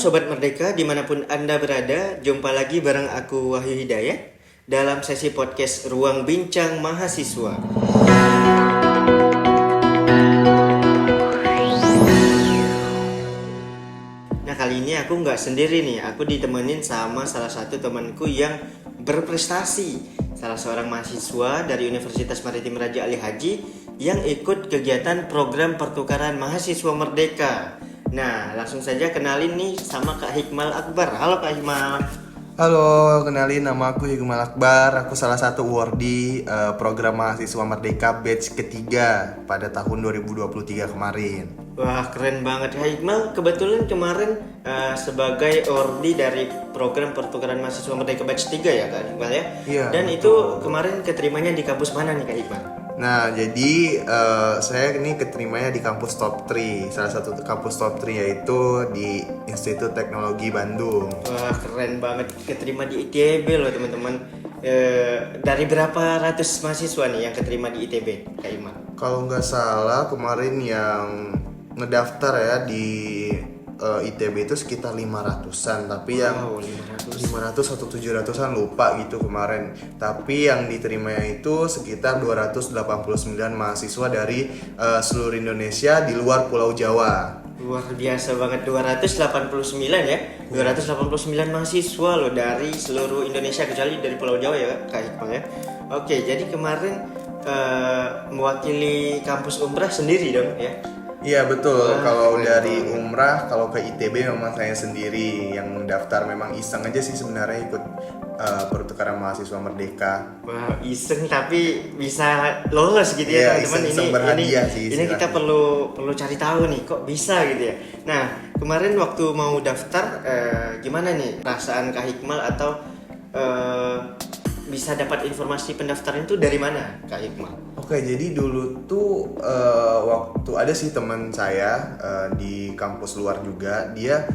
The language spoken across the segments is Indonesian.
Sobat Merdeka dimanapun Anda berada, jumpa lagi bareng aku Wahyu Hidayat dalam sesi podcast Ruang Bincang Mahasiswa. Nah, kali ini aku nggak sendiri nih, aku ditemenin sama salah satu temanku yang berprestasi, salah seorang mahasiswa dari Universitas Maritim Raja Ali Haji yang ikut kegiatan program pertukaran mahasiswa merdeka. Nah, langsung saja kenalin nih sama Kak Hikmal Akbar. Halo Kak Hikmal. Halo, kenalin nama aku Hikmal Akbar. Aku salah satu awardee program mahasiswa merdeka batch ketiga pada tahun 2023 kemarin. Wah, keren banget Kak Hikmal. Kebetulan kemarin sebagai awardee dari program pertukaran mahasiswa merdeka batch 3 ya Kak Hikmal ya. Iya, Dan betul. itu kemarin keterimanya di kampus mana nih Kak Hikmal? Nah, jadi saya ini keterimanya di kampus top 3. Salah satu kampus top 3 yaitu di Institut Teknologi Bandung. Wah, keren banget keterima di ITB loh teman-teman. Dari berapa ratus mahasiswa nih yang keterima di ITB Kak Hikmal? Kalau nggak salah kemarin yang ngedaftar ya di ITB itu sekitar 500-an, tapi yang Wow, 500. 500 atau 700-an lupa gitu kemarin. Tapi yang diterima itu sekitar 289 mahasiswa dari seluruh Indonesia di luar Pulau Jawa. Luar biasa banget, 289 ya. 289 mahasiswa loh dari seluruh Indonesia kecuali dari Pulau Jawa ya Kak Iqbal ya. Oke, jadi kemarin mewakili kampus Umrah sendiri dong ya. Iya betul, kalau keren dari banget. umrah, kalau ke ITB memang saya sendiri yang daftar, memang iseng aja sih sebenarnya ikut pertukaran mahasiswa merdeka. Wah, iseng tapi bisa lolos gitu Iya, ya teman-teman. iseng berhadiah sih Ini kita istilahnya. perlu cari tahu nih kok bisa gitu ya. Nah, kemarin waktu mau daftar gimana nih perasaan Kak Hikmal atau bisa dapat informasi pendaftaran itu dari mana Kak Hikmal? Oke, jadi dulu tuh waktu ada sih teman saya di kampus luar juga, dia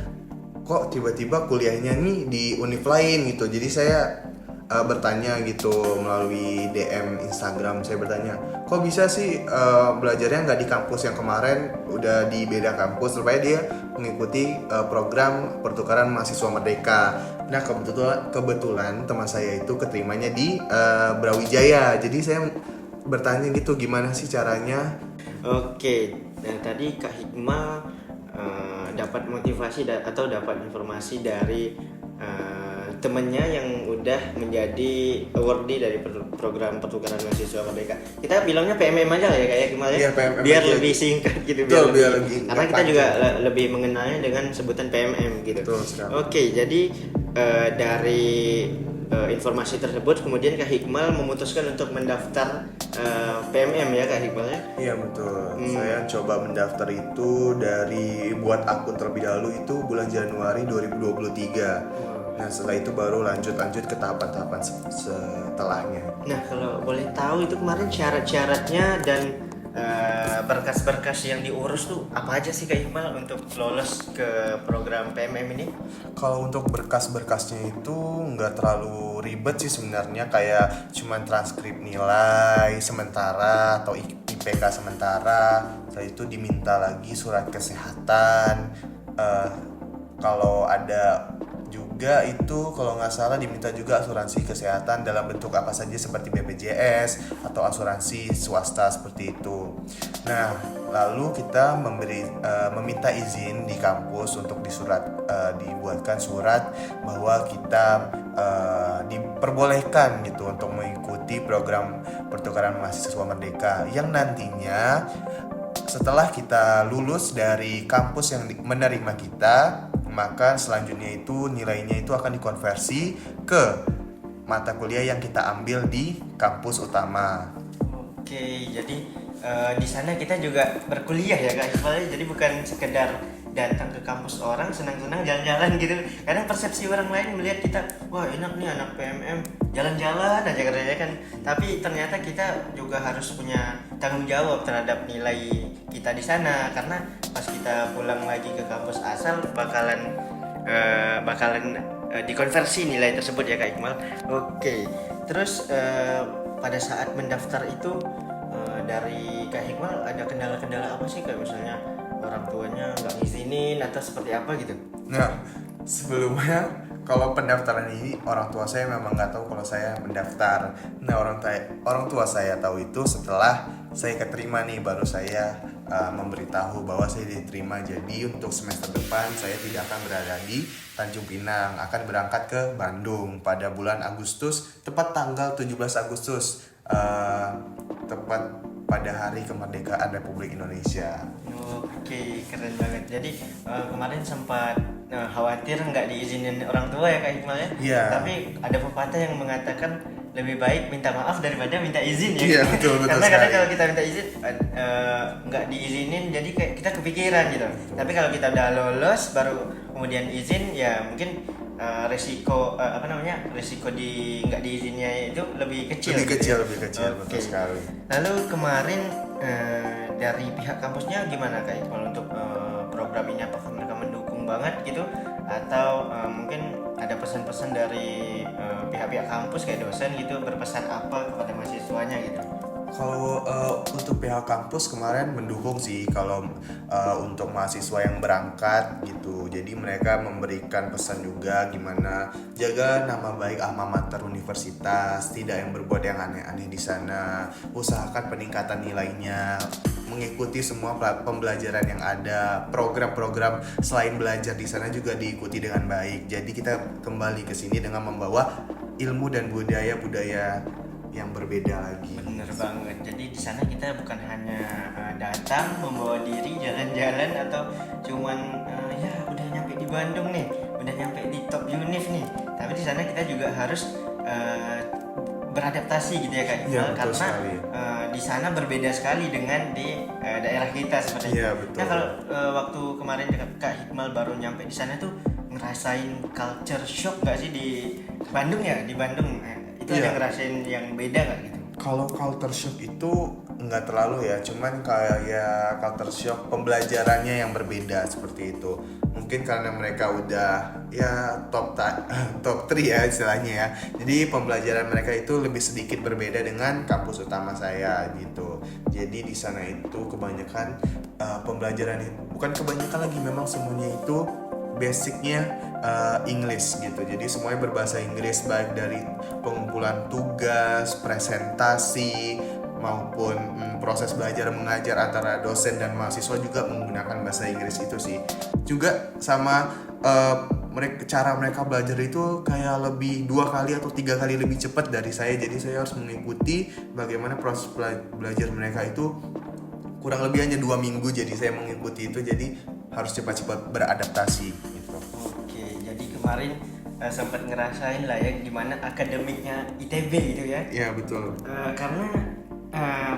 kok tiba-tiba kuliahnya nih di univ lain gitu. Jadi saya bertanya gitu melalui DM Instagram, saya bertanya, kok bisa sih belajarnya nggak di kampus yang kemarin, udah di beda kampus, supaya dia mengikuti program pertukaran mahasiswa merdeka. Nah kebetulan teman saya itu keterimanya di Brawijaya, jadi saya bertanya gitu gimana sih caranya. Oke, nah tadi Kak Hikmal dapat motivasi atau dapat informasi dari temennya yang udah menjadi awardee dari program pertukaran mahasiswa merdeka. Kita bilangnya PMM aja lah ya Kak Hikmal ya. Iya, PMM biar aja. lebih singkat gitu. Betul, biar lebih karena kita gampang. juga lebih mengenalnya dengan sebutan PMM gitu. Betul sekali. Oke, jadi dari informasi tersebut kemudian Kak Hikmal memutuskan untuk mendaftar PMM ya Kak Hikmal ya. Iya betul. Saya coba mendaftar itu dari buat akun terlebih dahulu itu bulan Januari 2023. Nah setelah itu baru lanjut ke tahapan-tahapan setelahnya. Nah, kalau boleh tahu itu kemarin syarat-syaratnya dan berkas-berkas yang diurus tuh apa aja sih Kak Iqbal untuk lolos ke program PMM ini? Kalau untuk berkas-berkasnya itu nggak terlalu ribet sih sebenarnya, kayak cuman transkrip nilai sementara atau IPK sementara. Setelah itu diminta lagi surat kesehatan. Kalau ada juga itu kalau nggak salah diminta juga asuransi kesehatan dalam bentuk apa saja seperti BPJS atau asuransi swasta seperti itu. Nah, lalu kita meminta izin di kampus untuk dibuatkan surat bahwa kita diperbolehkan gitu untuk mengikuti program pertukaran mahasiswa merdeka yang nantinya setelah kita lulus dari kampus yang menerima kita, maka selanjutnya itu nilainya itu akan dikonversi ke mata kuliah yang kita ambil di kampus utama. Oke, jadi di sana kita juga berkuliah ya Kak Iqbal. Jadi bukan sekedar datang ke kampus orang senang-senang jalan-jalan gitu. Karena persepsi orang lain melihat kita, wah enak nih anak PMM jalan-jalan aja katanya kan. Tapi ternyata kita juga harus punya tanggung jawab terhadap nilai kita di sana, karena pas kita pulang lagi ke kampus asal bakalan dikonversi nilai tersebut ya Kak Iqbal. Oke, terus pada saat mendaftar itu dari Kak Hikmal ada kendala-kendala apa sih, kayak misalnya orang tuanya nggak ngizinin atau seperti apa gitu? Nah, sebelumnya kalau pendaftaran ini orang tua saya memang nggak tahu kalau saya mendaftar. Nah, orang tua saya tahu itu setelah saya keterima nih, baru saya memberitahu bahwa saya diterima. Jadi untuk semester depan saya tidak akan berada di Tanjung Pinang, akan berangkat ke Bandung pada bulan Agustus, tepat tanggal 17 Agustus, tepat pada hari kemerdekaan Republik Indonesia. Oke, keren banget. Jadi kemarin sempat khawatir nggak diizinin orang tua ya Kak Iqbal ya. Iya. Tapi ada pepatah yang mengatakan lebih baik minta maaf daripada minta izin ya. Iya, betul Karena sekali. kadang kalau kita minta izin nggak diizinin, jadi kayak kita kepikiran gitu. Tapi kalau kita udah lolos baru kemudian izin, ya mungkin resiko resiko di nggak diizinnya itu lebih kecil. Lebih gitu kecil, ya. lebih kecil, Oke. betul sekali. Lalu kemarin dari pihak kampusnya gimana Kak Iqbal untuk program ini, apakah mereka mendukung banget gitu atau mungkin ada pesan-pesan dari pihak-pihak kampus kayak dosen gitu, berpesan apa kepada mahasiswanya gitu? Kalau untuk pihak kampus kemarin mendukung sih kalau untuk mahasiswa yang berangkat gitu. Jadi mereka memberikan pesan juga gimana jaga nama baik alma mater universitas, tidak yang berbuat yang aneh-aneh di sana. Usahakan peningkatan nilainya, mengikuti semua pembelajaran yang ada, program-program selain belajar di sana juga diikuti dengan baik. Jadi kita kembali ke sini dengan membawa ilmu dan budaya-budaya yang berbeda lagi. Bener banget. Jadi di sana kita bukan hanya datang membawa diri jalan-jalan atau cuman ya udah nyampe di Bandung nih, udah nyampe di top univ nih. Tapi di sana kita juga harus beradaptasi gitu ya Kak Iqbal, Iya, betul karena sekali. di sana berbeda sekali dengan di daerah kita seperti itu. Iya, betul. Nah kalau waktu kemarin Kak Iqbal baru nyampe di sana tuh ngerasain culture shock nggak sih di Bandung ya? Di Bandung itu Iya. ada ngerasain yang beda nggak gitu? Kalau culture shock itu nggak terlalu ya, cuman kayak culture shock pembelajarannya yang berbeda seperti itu. Mungkin karena mereka udah ya top 3 ya istilahnya ya. Jadi pembelajaran mereka itu lebih sedikit berbeda dengan kampus utama saya gitu. Jadi di sana itu kebanyakan pembelajaran, bukan kebanyakan lagi, memang semuanya itu basicnya English gitu. Jadi semuanya berbahasa Inggris, baik dari pengumpulan tugas, presentasi maupun proses belajar mengajar antara dosen dan mahasiswa juga menggunakan bahasa Inggris itu sih. Juga sama cara mereka belajar itu kayak lebih 2 kali atau 3 kali lebih cepat dari saya. Jadi saya harus mengikuti bagaimana proses belajar mereka itu kurang lebih hanya 2 minggu. Jadi saya mengikuti itu, jadi harus cepat-cepat beradaptasi gitu. Oke, jadi kemarin sempat ngerasain lah ya gimana akademiknya ITB gitu ya. Iya, betul. Karena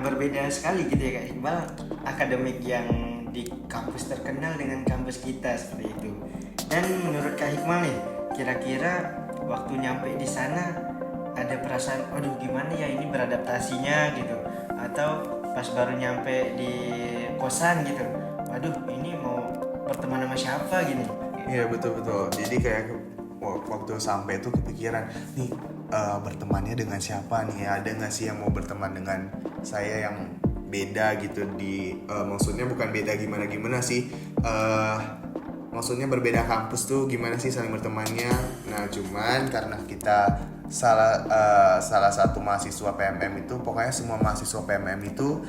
berbeda sekali gitu ya Kak Iqbal, akademik yang di kampus terkenal dengan kampus kita seperti itu. Dan menurut Kak Iqbal nih, kira-kira waktu nyampe di sana ada perasaan, aduh gimana ya ini beradaptasinya gitu, atau pas baru nyampe di kosan gitu, waduh ini mau berteman sama siapa gini? Iya, betul. Jadi kayak waktu sampai itu kepikiran nih, bertemannya dengan siapa nih, ada nggak sih yang mau berteman dengan saya yang beda gitu, maksudnya bukan beda gimana sih, maksudnya berbeda kampus tuh gimana sih saling bertemannya. Nah cuman karena kita salah satu mahasiswa PMM itu, pokoknya semua mahasiswa PMM itu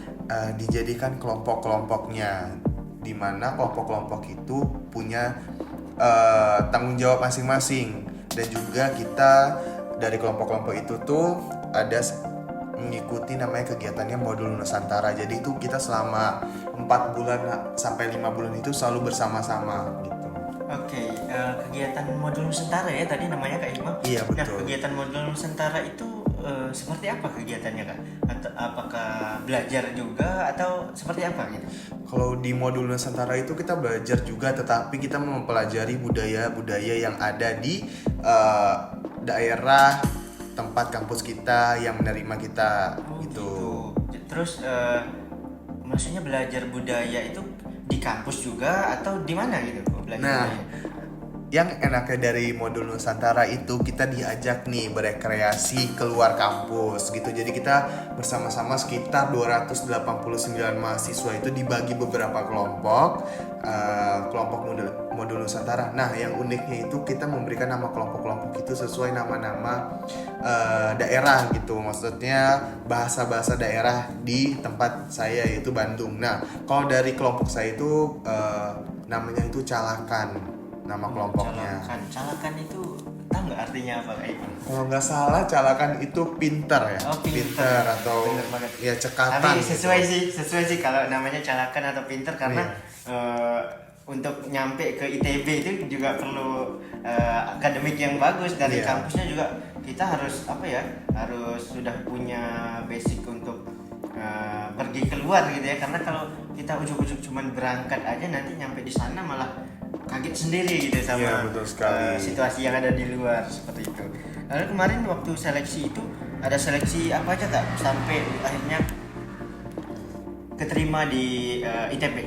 dijadikan kelompok-kelompoknya, dimana kelompok-kelompok itu punya tanggung jawab masing-masing. Dan juga kita dari kelompok-kelompok itu tuh ada mengikuti namanya kegiatannya modul Nusantara. Jadi itu kita selama 4 bulan sampai 5 bulan itu selalu bersama-sama gitu. Oke, kegiatan modul Nusantara ya tadi namanya Kak Iqbal. Iya, betul. Nah, kegiatan modul Nusantara itu seperti apa kegiatannya Kak? Atau apakah belajar juga atau seperti apa gitu? Kalau di modul Nusantara itu kita belajar juga, tetapi kita mempelajari budaya-budaya yang ada di daerah tempat kampus kita yang menerima kita gitu. Terus maksudnya belajar budaya itu di kampus juga atau di mana gitu belajar Nah, budaya? yang enaknya dari modul Nusantara itu kita diajak nih berekreasi keluar kampus gitu. Jadi kita bersama-sama sekitar 289 mahasiswa itu dibagi beberapa kelompok, kelompok modul Nusantara. Nah, yang uniknya itu kita memberikan nama kelompok-kelompok itu sesuai nama-nama daerah gitu. Maksudnya bahasa-bahasa daerah di tempat saya yaitu Bandung. Nah, kalau dari kelompok saya itu namanya itu Calakan. Nama kelompoknya. Calakan itu tahu nggak artinya apa kayak gitu? Kalau nggak salah Calakan itu pinter ya. Oh, pinter atau bener banget. ya cekatan. Tapi sesuai gitu. sih kalau namanya Calakan atau pinter karena untuk nyampe ke ITB itu juga perlu akademik yang bagus dari kampusnya juga kita harus harus sudah punya basic untuk pergi keluar gitu ya, karena kalau kita ujuk-ujuk cuman berangkat aja nanti nyampe di sana malah kaget sendiri gitu sama betul sekali. situasi yang ada di luar seperti itu. Lalu kemarin waktu seleksi itu ada seleksi apa aja Kak sampai akhirnya keterima di ITB?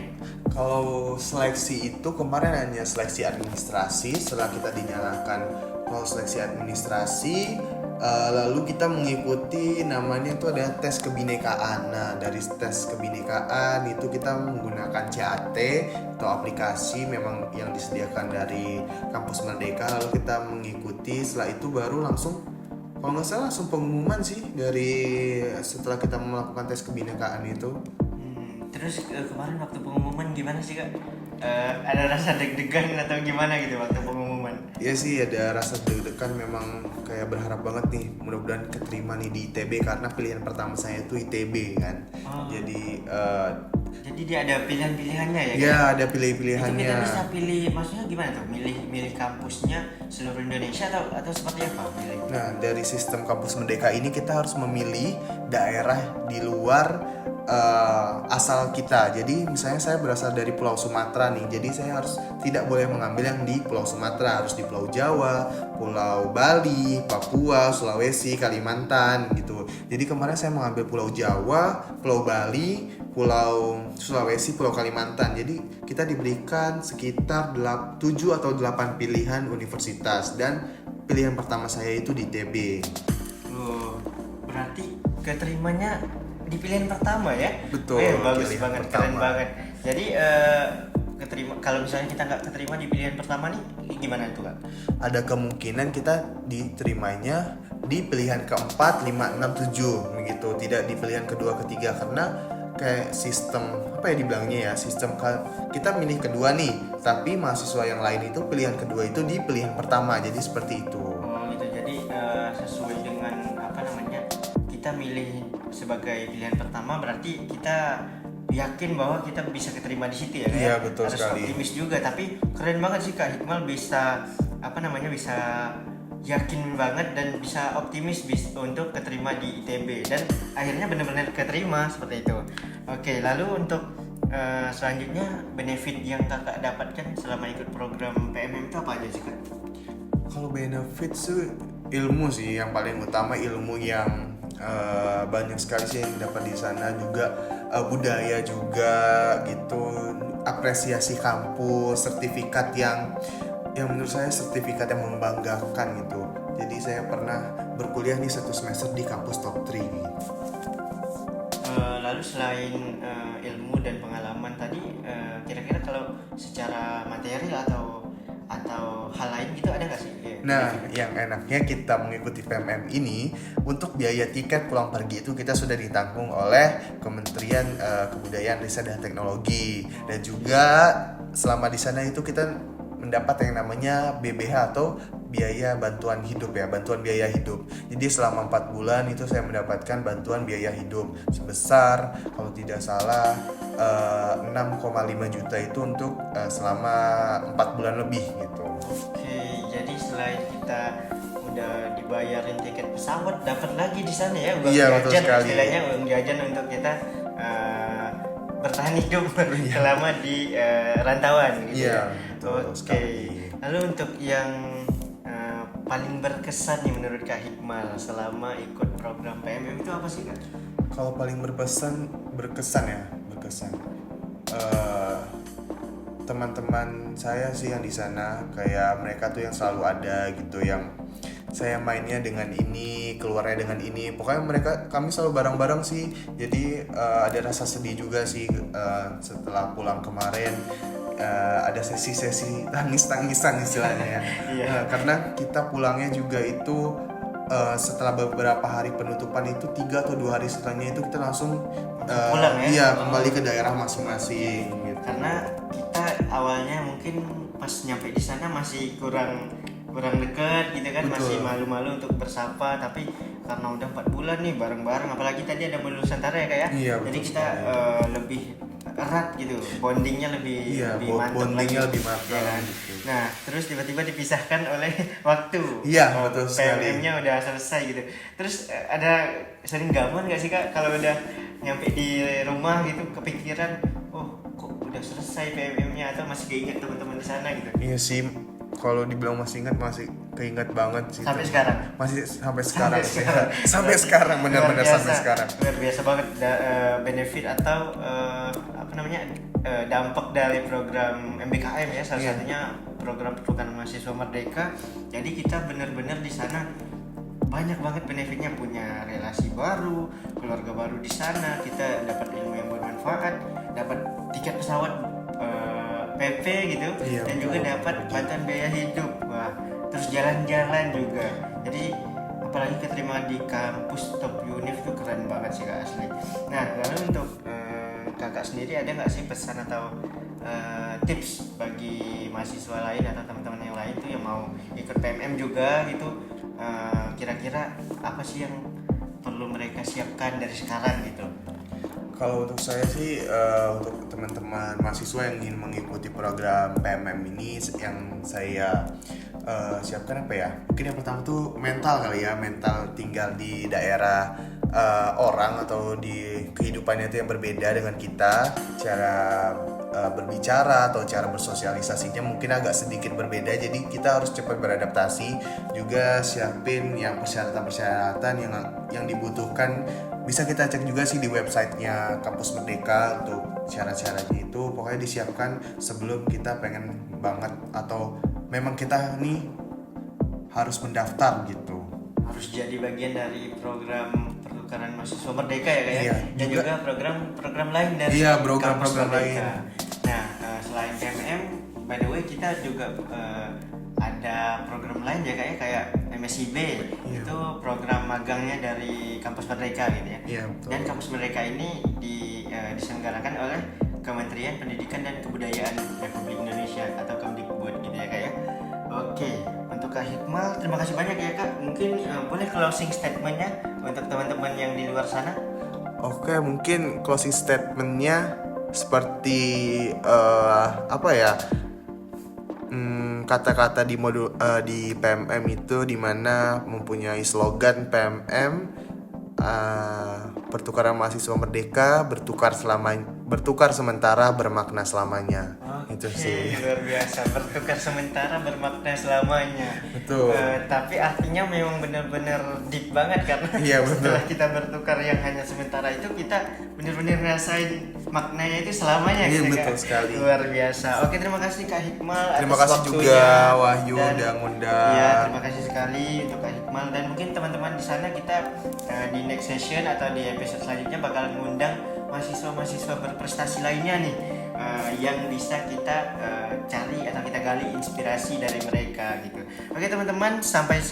Kalau seleksi itu kemarin hanya seleksi administrasi setelah kita dinyalakan. Kalau seleksi administrasi lalu kita mengikuti namanya itu ada tes kebinekaan. Nah, dari tes kebinekaan itu kita menggunakan CAT atau aplikasi memang yang disediakan dari Kampus Merdeka. Lalu kita mengikuti, setelah itu baru langsung kalau nggak salah langsung pengumuman sih dari setelah kita melakukan tes kebinekaan itu. Terus kemarin waktu pengumuman gimana sih Kak? Ada rasa deg-degan atau gimana gitu waktu pengumuman? Iya sih ada rasa deg-degan, memang kayak berharap banget nih mudah-mudahan keterima nih di ITB karena pilihan pertama saya itu ITB kan. Jadi dia ada pilihan-pilihannya ya? Iya, kan? ada pilih-pilihannya. Itu kita bisa pilih, maksudnya gimana tuh? Milih kampusnya seluruh Indonesia atau seperti apa? Nah, dari sistem Kampus Merdeka ini kita harus memilih daerah di luar asal kita. Jadi misalnya saya berasal dari Pulau Sumatera nih, jadi saya harus tidak boleh mengambil yang di Pulau Sumatera, harus di Pulau Jawa, Pulau Bali, Papua, Sulawesi, Kalimantan gitu. Jadi kemarin saya mengambil Pulau Jawa, Pulau Bali, Pulau Sulawesi, Pulau Kalimantan. Jadi kita diberikan sekitar 7 atau 8 pilihan universitas dan pilihan pertama saya itu di ITB. Berarti keterimanya di pilihan pertama ya? Betul. Bagus banget, pertama. keren banget. Jadi keterima, kalau misalnya kita nggak keterima di pilihan pertama nih, gimana itu Kak? Ada kemungkinan kita diterimanya di pilihan keempat, 5, 6, 7 begitu, tidak di pilihan kedua, ketiga karena kayak sistem apa ya dibilangnya ya, sistem kita milih kedua nih, tapi mahasiswa yang lain itu pilihan kedua itu di pilihan pertama, jadi seperti itu. Oh gitu, jadi sesuai dengan kita milih sebagai pilihan pertama berarti kita yakin bahwa kita bisa keterima di situ ya kan? Iya betul harus sekali. Optimis juga, tapi keren banget sih Kak Hikmal bisa bisa yakin banget dan bisa optimis untuk keterima di ITB dan akhirnya benar-benar keterima seperti itu. Oke, lalu untuk selanjutnya benefit yang Kakak dapatkan selama ikut program PMM itu apa aja sih Kak? Kalau benefit sih ilmu sih yang paling utama, ilmu yang banyak sekali sih yang dapat di sana, juga budaya juga gitu, apresiasi kampus, sertifikat yang menurut saya sertifikat yang membanggakan gitu. Jadi saya pernah berkuliah nih 1 semester di kampus top 3 gitu. Lalu selain ilmu dan pengalaman tadi, kira-kira kalau secara material atau hal lain gitu ada nggak sih? Nah, yang enaknya kita mengikuti PMM ini, untuk biaya tiket pulang pergi itu kita sudah ditanggung oleh Kementerian Kebudayaan, Riset dan Teknologi, dan juga selama di sana itu kita mendapat yang namanya BBH atau biaya bantuan hidup ya, bantuan biaya hidup. Jadi selama 4 bulan itu saya mendapatkan bantuan biaya hidup sebesar kalau tidak salah 6,5 juta itu untuk selama 4 bulan lebih gitu. Oke, jadi selain kita udah dibayarin tiket pesawat, dapat lagi di sana ya uang jajan, istilahnya uang jajan untuk kita bertahan hidup selama di rantauan gitu. Iya, Oke. Lalu untuk yang paling berkesan nih menurut Kak Hikmal selama ikut program PMM itu apa sih Kak? Kalau paling berkesan teman-teman saya sih yang di sana, kayak mereka tuh yang selalu ada gitu, yang saya mainnya dengan ini, keluarnya dengan ini, pokoknya kami selalu bareng-bareng sih. Jadi ada rasa sedih juga sih setelah pulang kemarin, ada sesi-sesi tangis-tangisan istilahnya ya. Iya. Karena kita pulangnya juga itu setelah beberapa hari penutupan itu 3 atau 2 hari setelahnya itu kita langsung Pulang ya? iya, kembali ke daerah masing-masing gitu. Karena kita awalnya mungkin pas nyampe di sana masih kurang dekat gitu kan. Betul. Masih malu-malu untuk bersapa, tapi karena udah 4 bulan nih bareng-bareng, apalagi tadi ada Menu Nusantara ya Kak ya. Iya, jadi betul kita sekali. lebih erat gitu, bondingnya lebih Iya, mantap bondingnya lagi, lebih mantap ya kan? gitu. Nah terus tiba-tiba dipisahkan oleh waktu. Iya, betul sekali. PMM-nya udah selesai gitu. Terus ada sering gabut nggak sih Kak kalau udah nyampe di rumah gitu, kepikiran, oh kok udah selesai PMM-nya, atau masih keinget teman-teman di sana gitu? Iya sih, kalau dibilang masih ingat, masih keinget banget sih. Sampai sekarang? Masih sampai sekarang sih. sekarang. Sampai sekarang, benar-benar Luar biasa, sampai sekarang. luar biasa banget benefit atau apa namanya, dampak dari program MBKM ya, salah Iya. satunya program pertukaran mahasiswa merdeka. Jadi kita benar-benar di sana banyak banget benefitnya, punya relasi baru, keluarga baru di sana, kita dapat ilmu yang bermanfaat, dapat tiket pesawat PP gitu, Iya, dan betul. juga dapat bantuan biaya hidup. Wah, terus jalan-jalan juga. Jadi apalagi keterima di kampus top univ itu keren banget sih Kak, asli. Nah lalu untuk kakak sendiri ada nggak sih pesan atau tips bagi mahasiswa lain atau teman-teman yang lain tuh yang mau ikut PMM juga gitu, kira-kira apa sih yang perlu mereka siapkan dari sekarang gitu? Kalau untuk saya sih, untuk teman-teman mahasiswa yang ingin mengikuti program PMM ini, yang saya siapkan apa ya? Mungkin yang pertama tuh mental kali ya, mental tinggal di daerah orang atau di kehidupannya itu yang berbeda dengan kita, cara berbicara atau cara bersosialisasinya mungkin agak sedikit berbeda, jadi kita harus cepat beradaptasi. Juga siapin yang persyaratan-persyaratan yang dibutuhkan, bisa kita cek juga sih di websitenya Kampus Merdeka untuk syarat-syaratnya itu. Pokoknya disiapkan sebelum kita pengen banget atau memang kita nih harus mendaftar gitu. Harus jadi bagian dari program pertukaran mahasiswa merdeka ya Kak ya? Iya, Dan juga program lain dari Iya, Kampus program-program Merdeka. lain. Nah selain PMM, by the way kita juga ada program lain ya Kak ya, kayak MSIB. Iya. Itu program magangnya dari Kampus Merdeka gitu ya. Iya, betul. Dan Kampus Merdeka ini diselenggarakan oleh Kementerian Pendidikan dan Kebudayaan Republik Indonesia atau Kemdikbud gitu ya Kak ya. Oke, untuk Kak Hikmal terima kasih banyak ya Kak. Mungkin boleh closing statementnya untuk teman-teman yang di luar sana. Oke, mungkin closing statementnya seperti apa ya? Kata-kata di modul di PMM itu, dimana mempunyai slogan PMM, pertukaran mahasiswa merdeka, bertukar sementara, bermakna selamanya. Itu sih. Luar biasa, bertukar sementara bermakna selamanya. Betul. Tapi artinya memang benar-benar deep banget, karena Iya, betul. setelah kita bertukar yang hanya sementara itu, kita benar-benar ngerasain maknanya itu selamanya. Iya, gitu, betul Kak. sekali. Luar biasa. Oke, terima kasih Kak Hikmal Terima atas kasih waktunya. juga Wahyu Dan- udah ngundang. Iya, terima kasih sekali untuk Kak Hikmal, dan mungkin teman-teman di sana kita di next session atau di episode selanjutnya bakal mengundang mahasiswa-mahasiswa berprestasi lainnya nih, yang bisa kita cari atau kita gali inspirasi dari mereka gitu. Oke teman-teman, sampai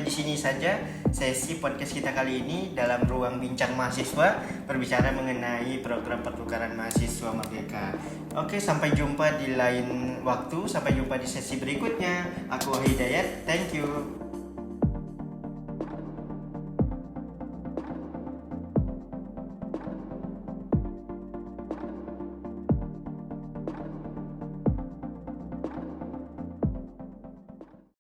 di sini saja sesi podcast kita kali ini dalam ruang bincang mahasiswa, berbicara mengenai program pertukaran mahasiswa merdeka. Oke, sampai jumpa di lain waktu, sampai jumpa di sesi berikutnya. Aku Wahidayat, thank you.